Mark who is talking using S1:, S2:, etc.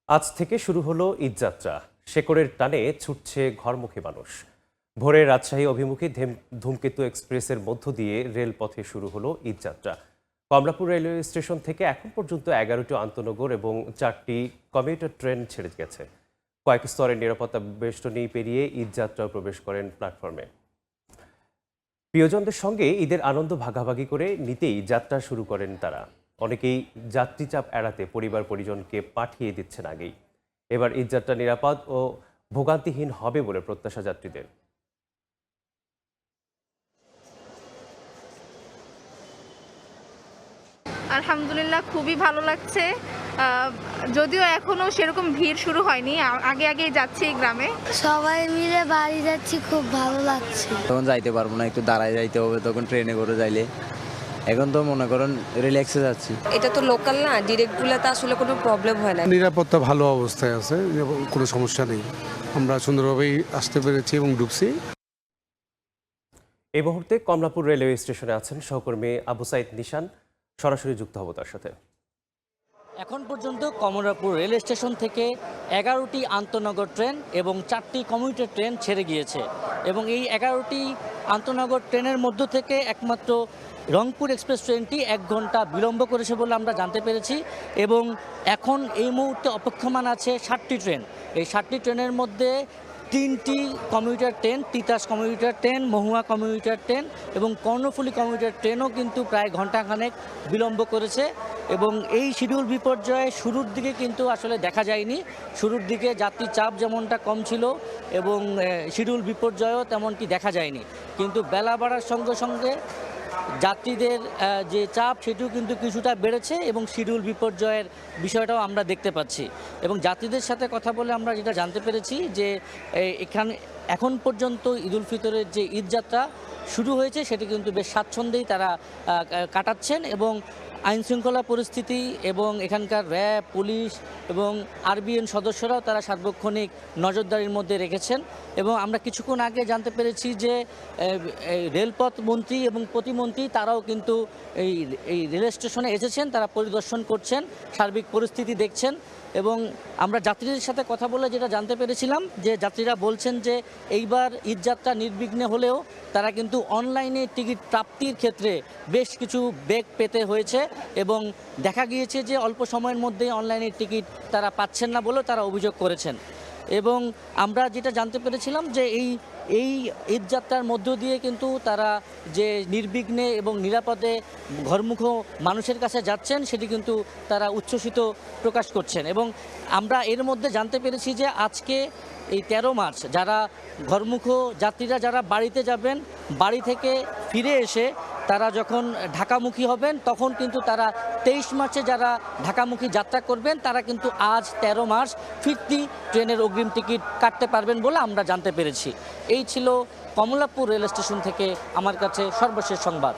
S1: আজ থেকে শুরু হলো ঈদযাত্রা। শেকড়ের টানে ছুটছে ঘরমুখী মানুষ। ভোরে রাজশাহী অভিমুখী ধূমকেতু এক্সপ্রেসের মধ্য দিয়ে রেলপথে শুরু হলো ঈদযাত্রা। কমলাপুর রেলওয়ে স্টেশন থেকে এখন পর্যন্ত 11টি আন্তনগর এবং 4টি কমিউটার ট্রেন ছেড়ে গেছে। কয়েক স্তরের নিরাপত্তা বেষ্টনী পেরিয়ে ঈদযাত্রাও প্রবেশ করেন প্ল্যাটফর্মে। প্রিয়জনদের সঙ্গে ঈদের আনন্দ ভাগাভাগি করে নিতেই যাত্রা শুরু করেন তারা। অনেকেই যাত্রী চাপ এড়াতে পরিবার পরিজনকে পাঠিয়ে দিচ্ছেন আগেই। এবার ঈদযাত্রা নিরাপদ ও ভোগান্তিহীন হবে বলে প্রত্যাশা যাত্রীদের।
S2: আলহামদুলিল্লাহ খুবই ভালো লাগছে। যদিও এখনো সেরকম ভিড় শুরু হয়নি, আগে আগেই যাচ্ছি এই গ্রামে।
S3: সবাই মিলে বাড়ি যাচ্ছি, খুব ভালো লাগছে।
S4: তখন যাইতে পারবো না, একটু দাঁড়ায় যাইতে হবে, তখন ট্রেনে করে যাইলে। এখন তো মনে করেন রিল্যাক্সে যাচ্ছি।
S5: এটা তো লোকাল না, ডিরেক্টগুলোতে আসলে কোনো প্রবলেম হয় না।
S6: নিরাপত্তা ভালো অবস্থায় আছে, কোনো সমস্যা নেই। আমরা সুন্দরভাবেই আসতে পেরেছি এবং ঢুকছি।
S1: এই মুহূর্তে কমলাপুর রেলওয়ে স্টেশনে আছেন সহকর্মী আবু সাইদ নিশান। সরাসরি যুক্ত হব তার সাথে।
S7: এখন পর্যন্ত কমলাপুর রেল স্টেশন থেকে 11টি আন্তনগর ট্রেন এবং 4টি কমিউটার ট্রেন ছেড়ে গিয়েছে এবং এই 11টি আন্তনগর ট্রেনের মধ্য থেকে একমাত্র রংপুর এক্সপ্রেস ট্রেনটি 1 ঘন্টা বিলম্ব করেছে বলে আমরা জানতে পেরেছি এবং এখন এই মুহূর্তে অপেক্ষমান আছে 7টি ট্রেন। এই 7টি ট্রেনের মধ্যে 3টি commuter train, Titas commuter train, Mahua commuter train এবং কর্ণফুলী কমিউটার ট্রেনও কিন্তু প্রায় ঘণ্টাখানেক বিলম্ব করেছে এবং এই শিডিউল বিপর্যয়ে শুরুর দিকে কিন্তু আসলে দেখা যায়নি। শুরুর দিকে যাত্রী চাপ যেমনটা কম ছিল এবং শিডিউল বিপর্যয়ও তেমনটি দেখা যায়নি, কিন্তু বেলা বাড়ার সঙ্গে সঙ্গে যাত্রীদের যে চাপ সেটিও কিন্তু কিছুটা বেড়েছে এবং শিডিউল বিপর্যয়ের বিষয়টাও আমরা দেখতে পাচ্ছি। এবং যাত্রীদের সাথে কথা বলে আমরা যেটা জানতে পেরেছি যে এখানে এখন পর্যন্ত ঈদুল ফিতরের যে ঈদযাত্রা শুরু হয়েছে সেটি কিন্তু বেশ স্বাচ্ছন্দ্যেই তারা কাটাচ্ছেন এবং আইনশৃঙ্খলা পরিস্থিতি এবং এখানকার র্যাব, পুলিশ এবং আরবিএন সদস্যরাও তারা সার্বক্ষণিক নজরদারির মধ্যে রেখেছেন। এবং আমরা কিছুক্ষণ আগে জানতে পেরেছি যে রেলপথ মন্ত্রী এবং প্রতিমন্ত্রী তারাও কিন্তু এই রেল স্টেশনে এসেছেন, তারা পরিদর্শন করছেন, সার্বিক পরিস্থিতি দেখছেন। এবং আমরা যাত্রীদের সাথে কথা বলে যেটা জানতে পেরেছিলাম যে যাত্রীরা বলছেন যে এইবার ঈদযাত্রা নির্বিঘ্নে হলেও তারা কিন্তু অনলাইনে টিকিট প্রাপ্তির ক্ষেত্রে বেশ কিছু বেগ পেতে হয়েছে এবং দেখা গিয়েছে যে অল্প সময়ের মধ্যেই অনলাইনে টিকিট তারা পাচ্ছেন না বলেও তারা অভিযোগ করেছেন। এবং আমরা যেটা জানতে পেরেছিলাম যে এই ঈদযাত্রার মধ্য দিয়ে কিন্তু তারা যে নির্বিঘ্নে এবং নিরাপদে ঘরমুখ মানুষের কাছে যাচ্ছেন সেটি কিন্তু তারা উচ্ছ্বসিত প্রকাশ করছেন। এবং আমরা এর মধ্যে জানতে পেরেছি যে আজকে এই 13 মার্চ যারা ঘরমুখ যাত্রীরা যারা বাড়িতে যাবেন, বাড়ি থেকে ফিরে এসে তারা যখন ঢাকামুখী হবেন তখন কিন্তু তারা 23 মার্চে যারা ঢাকামুখী যাত্রা করবেন তারা কিন্তু আজ 13 মার্চ ফিরতি ট্রেনের অগ্রিম টিকিট কাটতে পারবেন বলে আমরা জানতে পেরেছি। এই ছিল কমলাপুর রেল স্টেশন থেকে আমার কাছে সর্বশেষ সংবাদ।